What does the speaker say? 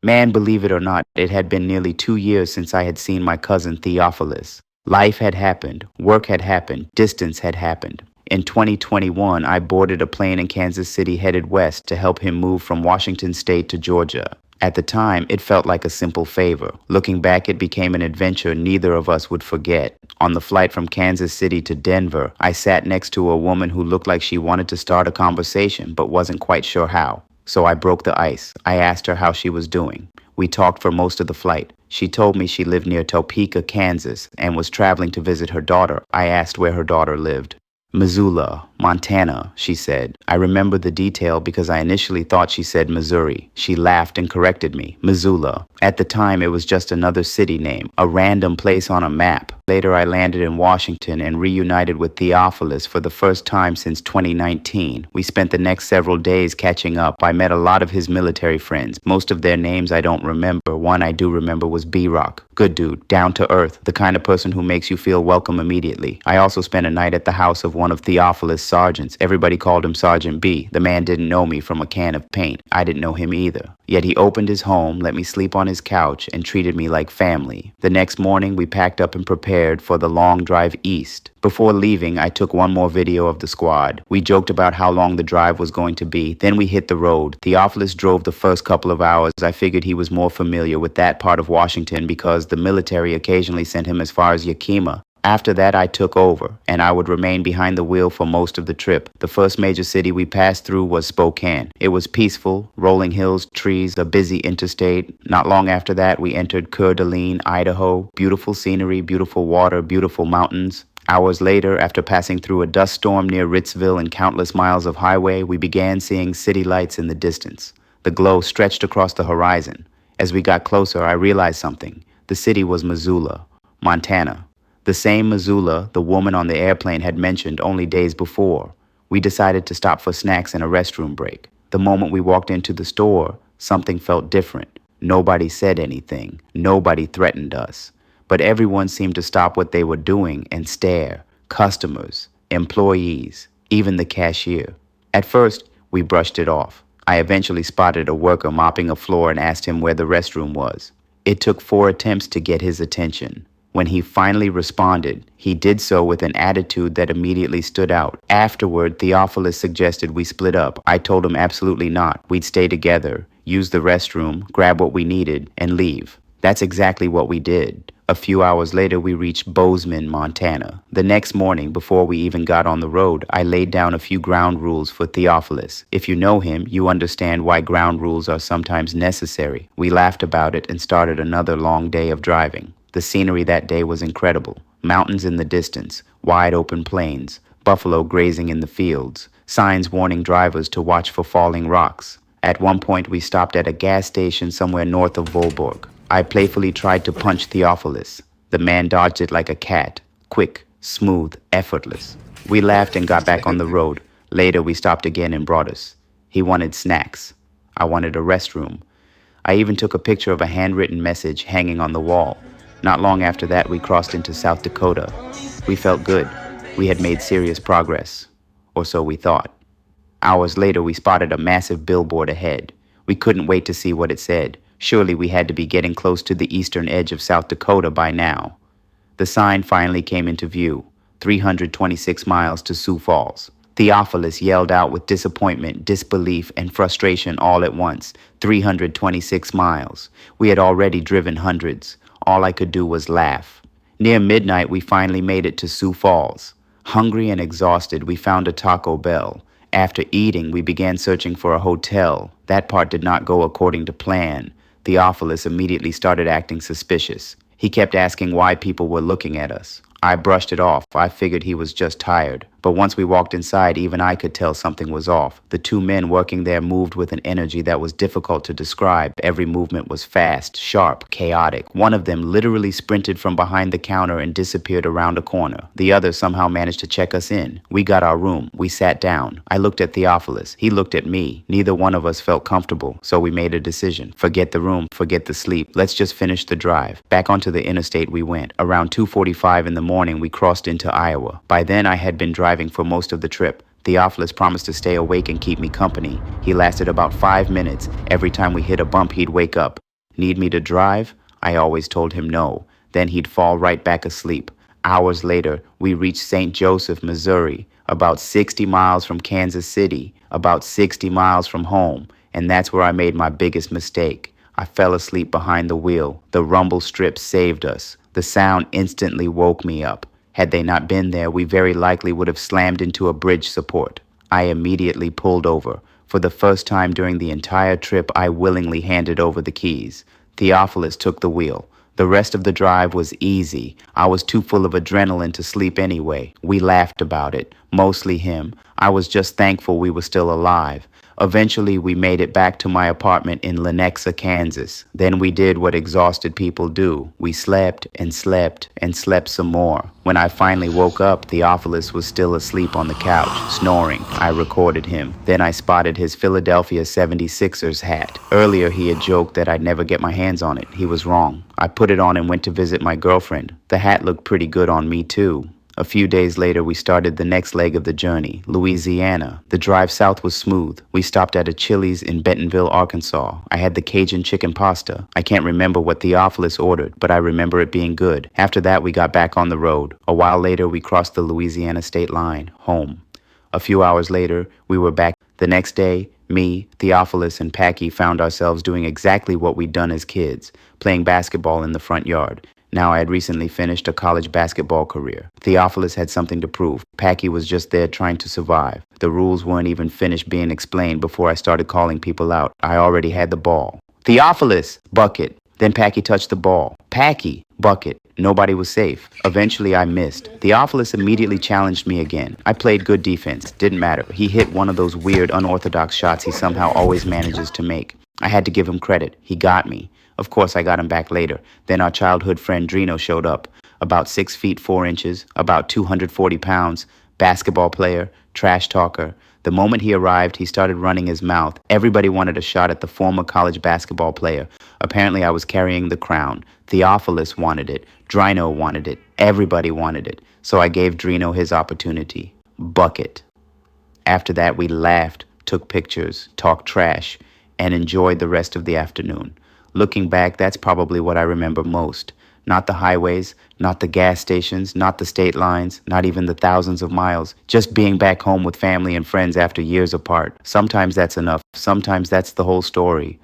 Man, believe it or not, it had been nearly 2 years since I had seen my cousin Theophilus. Life had happened, work had happened, distance had happened. In 2021, I boarded a plane in Kansas City headed west to help him move from Washington State to Georgia. At the time, it felt like a simple favor. Looking back, it became an adventure neither of us would forget. On the flight from Kansas City to Denver, I sat next to a woman who looked like she wanted to start a conversation but wasn't quite sure how. So I broke the ice. I asked her how she was doing. We talked for most of the flight. She told me she lived near Topeka, Kansas, and was traveling to visit her daughter. I asked where her daughter lived. Missoula, Montana, she said. I remember the detail because I initially thought she said Missouri. She laughed and corrected me. Missoula. At the time, it was just another city name, a random place on a map. Later, I landed in Washington and reunited with Theophilus for the first time since 2019. We spent the next several days catching up. I met a lot of his military friends. Most of their names I don't remember. One I do remember was B-Rock. Good dude, down to earth, the kind of person who makes you feel welcome immediately. I also spent a night at the house of one of Theophilus' sergeants. Everybody called him Sergeant B. The man didn't know me from a can of paint. I didn't know him either. Yet he opened his home, let me sleep on his couch, and treated me like family. The next morning, we packed up and prepared for the long drive east. Before leaving, I took one more video of the squad. We joked about how long the drive was going to be. Then we hit the road. Theophilus drove the first couple of hours. I figured he was more familiar with that part of Washington because the military occasionally sent him as far as Yakima. After that, I took over, and I would remain behind the wheel for most of the trip. The first major city we passed through was Spokane. It was peaceful, rolling hills, trees, a busy interstate. Not long after that, we entered Coeur d'Alene, Idaho. Beautiful scenery, beautiful water, beautiful mountains. Hours later, after passing through a dust storm near Ritzville and countless miles of highway, we began seeing city lights in the distance. The glow stretched across the horizon. As we got closer, I realized something. The city was Missoula, Montana. The same Missoula the woman on the airplane had mentioned only days before. We decided to stop for snacks and a restroom break. The moment we walked into the store, something felt different. Nobody said anything. Nobody threatened us. But everyone seemed to stop what they were doing and stare. Customers, employees, even the cashier. At first, we brushed it off. I eventually spotted a worker mopping a floor and asked him where the restroom was. It took 4 attempts to get his attention. When he finally responded, he did so with an attitude that immediately stood out. Afterward, Theophilus suggested we split up. I told him absolutely not. We'd stay together, use the restroom, grab what we needed, and leave. That's exactly what we did. A few hours later, we reached Bozeman, Montana. The next morning, before we even got on the road, I laid down a few ground rules for Theophilus. If you know him, you understand why ground rules are sometimes necessary. We laughed about it and started another long day of driving. The scenery that day was incredible. Mountains in the distance, wide open plains, buffalo grazing in the fields, signs warning drivers to watch for falling rocks. At one point, we stopped at a gas station somewhere north of Volborg. I playfully tried to punch Theophilus. The man dodged it like a cat. Quick, smooth, effortless. We laughed and got back on the road. Later, we stopped again and brought us. He wanted snacks. I wanted a restroom. I even took a picture of a handwritten message hanging on the wall. Not long after that, we crossed into South Dakota. We felt good. We had made serious progress. Or so we thought. Hours later, we spotted a massive billboard ahead. We couldn't wait to see what it said. Surely we had to be getting close to the eastern edge of South Dakota by now. The sign finally came into view. 326 miles to Sioux Falls. Theophilus yelled out with disappointment, disbelief, and frustration all at once. 326 miles. We had already driven hundreds. All I could do was laugh. Near midnight, we finally made it to Sioux Falls. Hungry and exhausted, we found a Taco Bell. After eating, we began searching for a hotel. That part did not go according to plan. Theophilus immediately started acting suspicious. He kept asking why people were looking at us. I brushed it off. I figured he was just tired. But once we walked inside, even I could tell something was off. The 2 men working there moved with an energy that was difficult to describe. Every movement was fast, sharp, chaotic. One of them literally sprinted from behind the counter and disappeared around a corner. The other somehow managed to check us in. We got our room. We sat down. I looked at Theophilus. He looked at me. Neither one of us felt comfortable, so we made a decision. Forget the room, forget the sleep. Let's just finish the drive. Back onto the interstate we went. Around 2:45 in the morning, we crossed into Iowa. By then, I had been driving for most of the trip. Theophilus promised to stay awake and keep me company. He lasted about 5 minutes. Every time we hit a bump, he'd wake up. Need me to drive? I always told him no. Then he'd fall right back asleep. Hours later, we reached St. Joseph, Missouri, about 60 miles from Kansas City, about 60 miles from home, and that's where I made my biggest mistake. I fell asleep behind the wheel. The rumble strips saved us. The sound instantly woke me up. Had they not been there, we very likely would have slammed into a bridge support. I immediately pulled over. For the first time during the entire trip, I willingly handed over the keys. Theophilus took the wheel. The rest of the drive was easy. I was too full of adrenaline to sleep anyway. We laughed about it, mostly him. I was just thankful we were still alive. Eventually, we made it back to my apartment in Lenexa, Kansas. Then we did what exhausted people do. We slept and slept and slept some more. When I finally woke up, Theophilus was still asleep on the couch, snoring. I recorded him. Then I spotted his Philadelphia 76ers hat. Earlier, he had joked that I'd never get my hands on it. He was wrong. I put it on and went to visit my girlfriend. The hat looked pretty good on me, too. A few days later, we started the next leg of the journey, Louisiana. The drive south was smooth. We stopped at a Chili's in Bentonville, Arkansas. I had the Cajun chicken pasta. I can't remember what Theophilus ordered, but I remember it being good. After that, we got back on the road. A while later, we crossed the Louisiana state line, home. A few hours later, we were back. The next day, me, Theophilus, and Packy found ourselves doing exactly what we'd done as kids, playing basketball in the front yard. Now I had recently finished a college basketball career. Theophilus had something to prove. Packy was just there trying to survive. The rules weren't even finished being explained before I started calling people out. I already had the ball. Theophilus! Bucket. Then Packy touched the ball. Packy! Bucket. Nobody was safe. Eventually I missed. Theophilus immediately challenged me again. I played good defense. Didn't matter. He hit one of those weird, unorthodox shots he somehow always manages to make. I had to give him credit. He got me. Of course, I got him back later. Then our childhood friend Drino showed up. About 6 feet 4 inches, about 240 pounds, basketball player, trash talker. The moment he arrived, he started running his mouth. Everybody wanted a shot at the former college basketball player. Apparently, I was carrying the crown. Theophilus wanted it. Drino wanted it. Everybody wanted it. So I gave Drino his opportunity. Bucket. After that, we laughed, took pictures, talked trash, and enjoyed the rest of the afternoon. Looking back, that's probably what I remember most. Not the highways, not the gas stations, not the state lines, not even the thousands of miles. Just being back home with family and friends after years apart. Sometimes that's enough. Sometimes that's the whole story.